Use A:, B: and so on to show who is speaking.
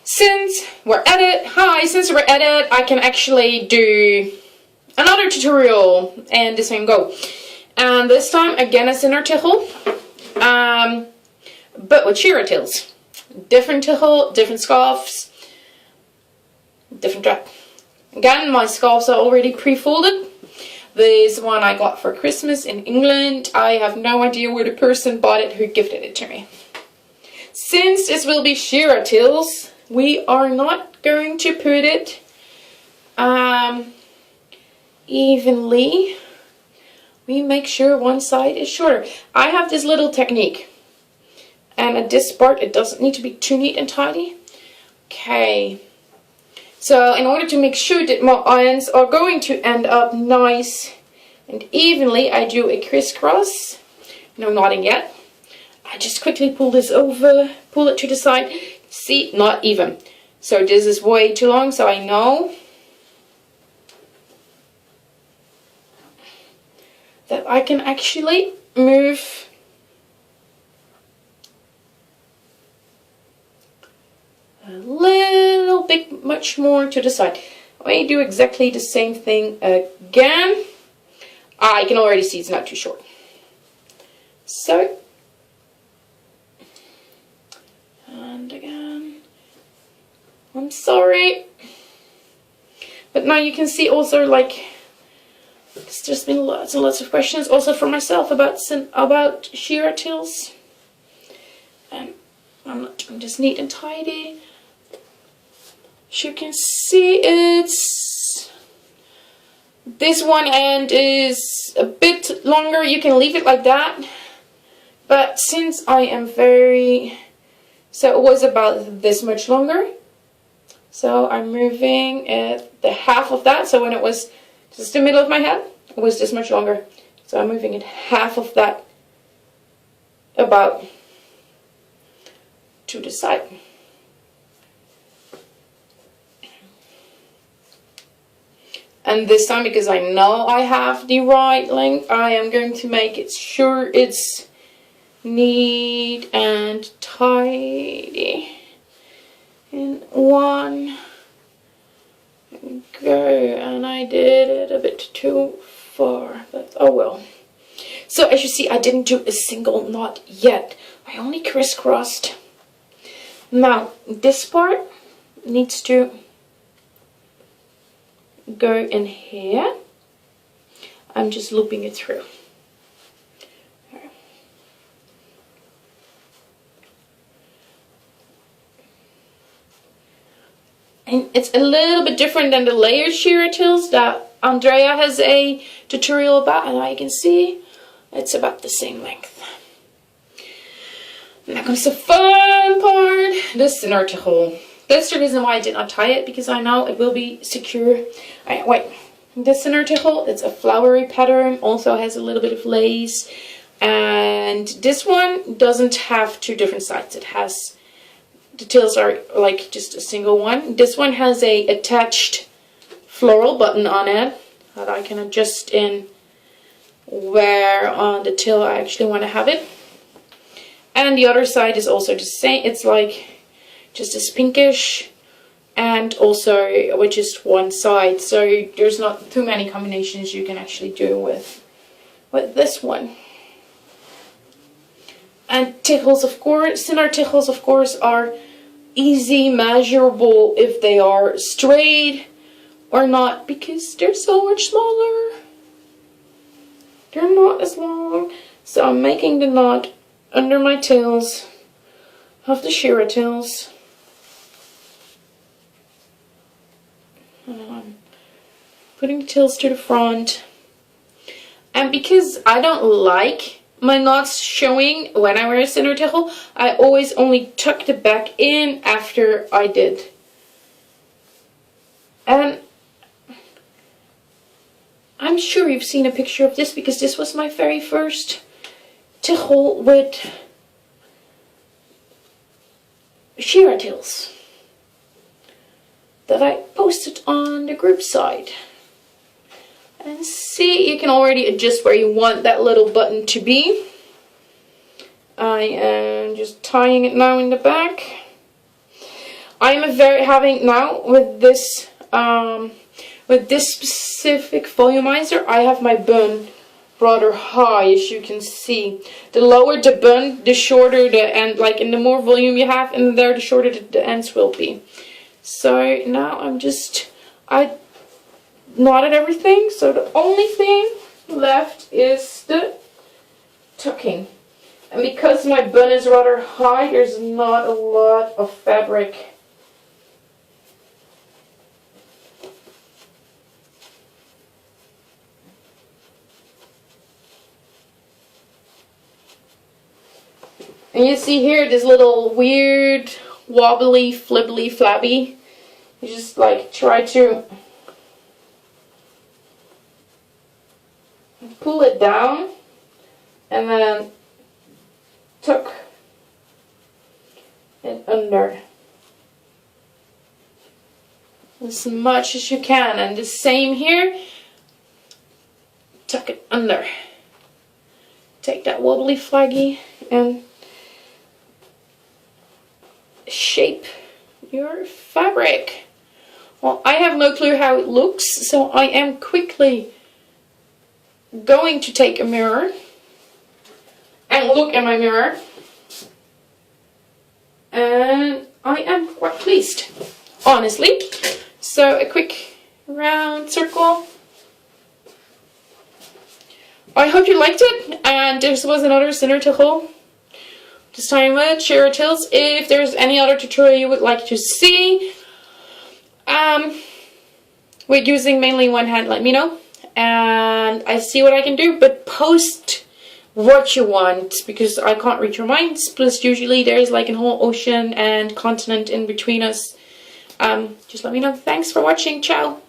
A: since we're at it, I can actually do another tutorial and the same go. And this time again a Sinar Tichel, but with Shira Tails. Different Tichel, different scarves, different strap. Again, my scarves are already pre-folded. This one I got for Christmas in England. I have no idea where the person bought it who gifted it to me. Since this will be Shira Tails, we are not going to put it evenly. We make sure one side is shorter. I have this little technique. And at this part, it doesn't need to be too neat and tidy. Okay. So in order to make sure that my irons are going to end up nice and evenly, I do a crisscross. No knotting yet. I just quickly pull this over, pull it to the side. See, not even. So this is way too long, so I know that I can actually move a little bit much more to the side. I do exactly the same thing again. I can already see it's not too short. So, and again, I'm sorry, but now you can see also, like, there's just been lots and lots of questions also for myself about Shira Tails, and I'm not doing this neat and tidy. As you can see, it's this one end is a bit longer. You can leave it like that, but since I am so it was about this much longer, so I'm moving the half of that. So when it was just the middle of my head, it was this much longer, so I'm moving it half of that about to the side. And this time, because I know I have the right length, I am going to make it sure it's neat and tidy in one go. And I did it a bit too far, but oh well. So as you see, I didn't do a single knot yet. I only crisscrossed. Now this part needs to go in here. I'm just looping it through. And it's a little bit different than the layered Shira Tails that Andrea has a tutorial about, and I can see it's about the same length. Now comes the fun part, the Sinar Tichel. That's the reason why I did not tie it, because I know it will be secure. Wait, the Sinar Tichel, it's a flowery pattern, also has a little bit of lace. And this one doesn't have two different sides. It has, the tails are like just a single one. This one has a attached floral button on it that I can adjust in where on the tail I actually want to have it. And the other side is also the same. It's like just as pinkish, and also with just one side. So there's not too many combinations you can actually do with this one. And Tichels, of course, Sinar Tichels, of course, are easy measurable if they are straight or not, because they're so much smaller. They're not as long. So I'm making the knot under my tails of the Shira Tails. And I'm putting the tails to the front. And because I don't like my knots showing when I wear a Sinar Tichel, I always only tuck the back in after I did. And I'm sure you've seen a picture of this, because this was my very first Tichel with Shira Tails that I posted on the group side. And see, you can already adjust where you want that little button to be. I am just tying it now in the back. I I'm very having now with this specific volumizer, I have my bun rather high, as you can see. The lower the bun, the shorter the end, like, and the more volume you have in there, the shorter the ends will be. So now I knotted everything, so the only thing left is the tucking. And because my bun is rather high, there's not a lot of fabric. And you see here this little weird wobbly, flibbly, flabby. You just like try to pull it down and then tuck it under as much as you can, and the same here, tuck it under. Take that wobbly flaggy and shape your fabric. Well, I have no clue how it looks, so I am quickly going to take a mirror and look in my mirror, and I am quite pleased, honestly. So a quick round circle. I hope you liked it, and this was another Sinar Tichel, this time with Shira Tails. If there's any other tutorial you would like to see, with using mainly one hand, let me know, and I see what I can do. But post what you want, because I can't read your minds. Plus, usually there's like a whole ocean and continent in between us. Just let me know. Thanks for watching. Ciao.